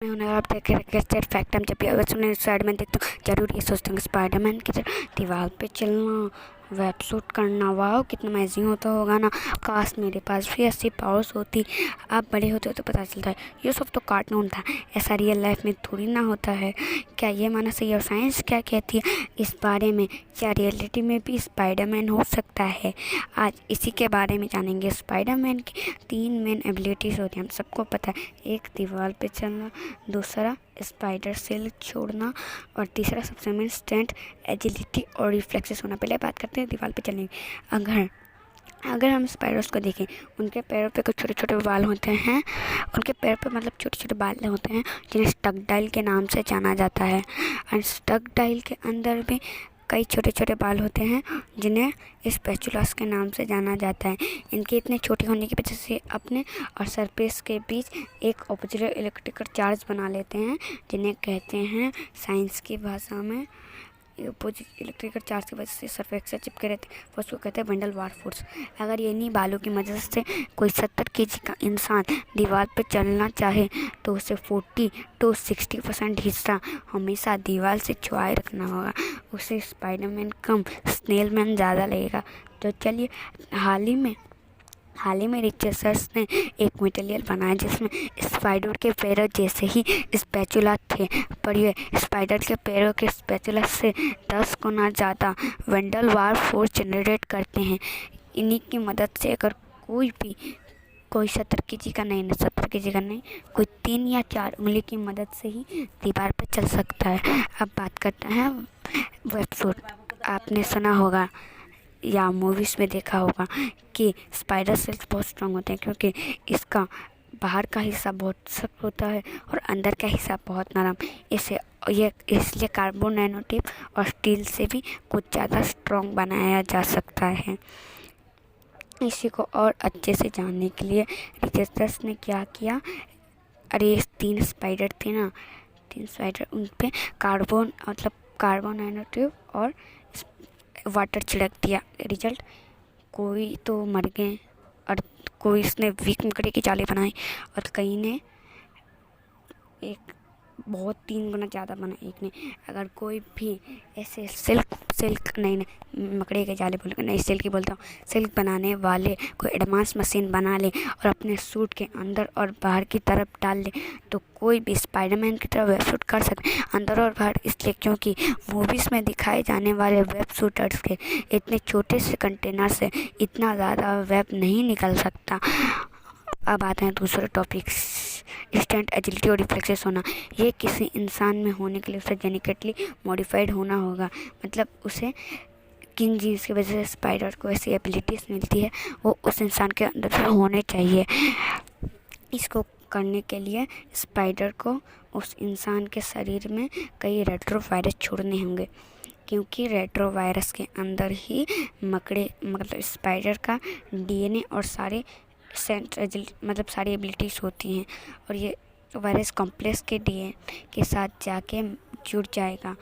मैं उन्हें आप देख रहे फैक्ट हम जब भी अगर सुने स्पाइडरमैन देखता हूँ जरूर ये सोचता हूँ स्पाइडरमैन की तरह दीवार पे चलना, वेब शूट करना, वाह कितना अमेजिंग होता होगा ना। काश मेरे पास भी ऐसी पावर्स होती। आप बड़े होते हो तो पता चलता है ये सब तो कार्टून था, ऐसा रियल लाइफ में थोड़ी ना होता है। क्या ये माना सही? और साइंस क्या कहती है इस बारे में? क्या रियलिटी में भी स्पाइडरमैन हो सकता है? आज इसी के बारे में जानेंगे। स्पाइडरमैन की 3 मेन एबिलिटीज़ होती हैं, हम सबको पता है। एक दीवार पे चलना, दूसरा स्पाइडर सेल छोड़ना और तीसरा सबसे मेन स्ट्रेंथ, एजिलिटी और रिफ्लेक्सेस होना। पहले बात करते हैं दीवार पे चलने की। अगर हम स्पाइडर्स को देखें, उनके पैरों पे कुछ छोटे छोटे बाल होते हैं। उनके पैर पे मतलब छोटे छोटे बाल होते हैं जिन्हें स्टगडाइल के नाम से जाना जाता है। और स्टगडाइल के अंदर भी कई छोटे छोटे बाल होते हैं जिन्हें स्पैचुलास के नाम से जाना जाता है। इनके इतने छोटे होने की वजह से अपने और सरफेस के बीच एक ऑपोजिट इलेक्ट्रिकल चार्ज बना लेते हैं, जिन्हें कहते हैं साइंस की भाषा में अपोजिट इलेक्ट्रिकल चार्ज की वजह से सरफेस से चिपके रहते हैं, उसको कहते हैं वैंडल वार फोर्स। अगर इन्हीं बालों की मदद से कोई 70 केजी का इंसान दीवार पर चलना चाहे तो उसे 40 to 60% हिस्सा हमेशा दीवार से छुआए रखना होगा। उसे स्पाइडरमैन कम स्नेलमैन ज़्यादा लगेगा। तो चलिए, हाल ही में रिसर्चर्स ने एक मटेरियल बनाया जिसमें स्पाइडर के पैरों जैसे ही स्पैचुला थे, पर ये स्पाइडर के पैरों के स्पैचुला से 10 गुना ज़्यादा वैंडल वार फोर्स जनरेट करते हैं। इन्हीं की मदद से अगर कोई 70 केजी का नहीं, कोई 3 या 4 उंगली की मदद से ही दीवार पर चल सकता है। अब बात करते हैं वेब शूट। आपने सुना होगा या मूवीज़ में देखा होगा कि स्पाइडर सेल्स बहुत स्ट्रांग होते हैं, क्योंकि इसका बाहर का हिस्सा बहुत सख्त होता है और अंदर का हिस्सा बहुत नरम। इसलिए कार्बन नैनोट्यूब और स्टील से भी कुछ ज़्यादा स्ट्रांग बनाया जा सकता है। इसी को और अच्छे से जानने के लिए रिसर्चर्स ने क्या किया, अरे 3 स्पाइडर थे ना, 3 स्पाइडर, उन पे कार्बन नैनोट्यूब और वाटर छिड़क दिया। रिजल्ट, कोई तो मर गए और कोई इसने वीक मकड़ी की जाली बनाई और कई ने एक बहुत 3 गुना ज़्यादा बना एक ने। अगर कोई भी ऐसे मकड़ी के जाले सिल्क बोलता हूँ, सिल्क बनाने वाले कोई एडवांस मशीन बना ले और अपने सूट के अंदर और बाहर की तरफ डाल ले तो कोई भी स्पाइडरमैन की तरह वेब शूट कर सकते अंदर और बाहर। इसलिए क्योंकि मूवीज़ में दिखाए जाने वाले वेब शूटर्स के इतने छोटे से कंटेनर से इतना ज़्यादा वेब नहीं निकल सकता। अब आते हैं दूसरे टॉपिक, स्ट्रेंथ, एजिलिटी और रिफ्लेक्सेस होना। ये किसी इंसान में होने के लिए उसे जेनेटिकली मॉडिफाइड होना होगा, मतलब उसे किन जीन्स की वजह से स्पाइडर को ऐसी एबिलिटीज़ मिलती है वो उस इंसान के अंदर भी होने चाहिए। इसको करने के लिए स्पाइडर को उस इंसान के शरीर में कई रेट्रोवायरस छोड़ने होंगे, क्योंकि रेट्रोवायरस के अंदर ही मतलब स्पाइडर का डीएनए और सारी एबिलिटीज़ होती हैं। और ये वायरस कॉम्प्लेक्स के डीएनए के साथ जाके जुड़ जाएगा,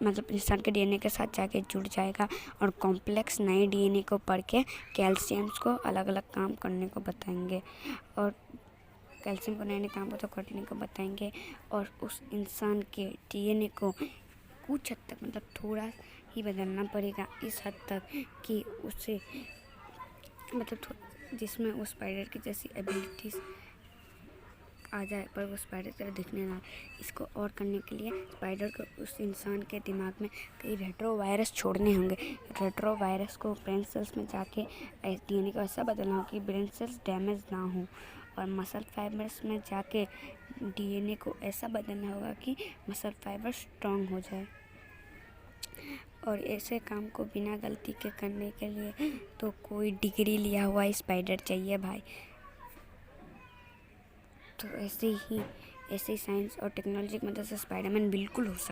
मतलब इंसान के डीएनए के साथ जाके जुड़ जाएगा और कॉम्प्लेक्स नए डीएनए को पढ़ के कैल्शियम्स को अलग अलग काम करने को बताएंगे और कैल्शियम को नए काम को करने को बताएंगे। और उस इंसान के डीएनए को कुछ हद तक, मतलब थोड़ा ही बदलना पड़ेगा, इस हद तक कि उसे मतलब जिसमें उस स्पाइडर की जैसी एबिलिटीज़ आ जाए पर वो स्पाइडर की तरह दिखने ना। इसको और करने के लिए स्पाइडर को उस इंसान के दिमाग में कई रेट्रोवायरस छोड़ने होंगे। रेट्रोवायरस को ब्रेन सेल्स में जाके डीएनए को ऐसा बदलना हो कि ब्रेन सेल्स डैमेज ना हो, और मसल फाइबर्स में जाके डीएनए को ऐसा बदलना होगा कि मसल फाइबर स्ट्रांग हो जाए। और ऐसे काम को बिना गलती के करने के लिए तो कोई डिग्री लिया हुआ स्पाइडर चाहिए भाई। तो ऐसे ही साइंस और टेक्नोलॉजी की मदद से स्पाइडरमैन बिल्कुल हो सकता है।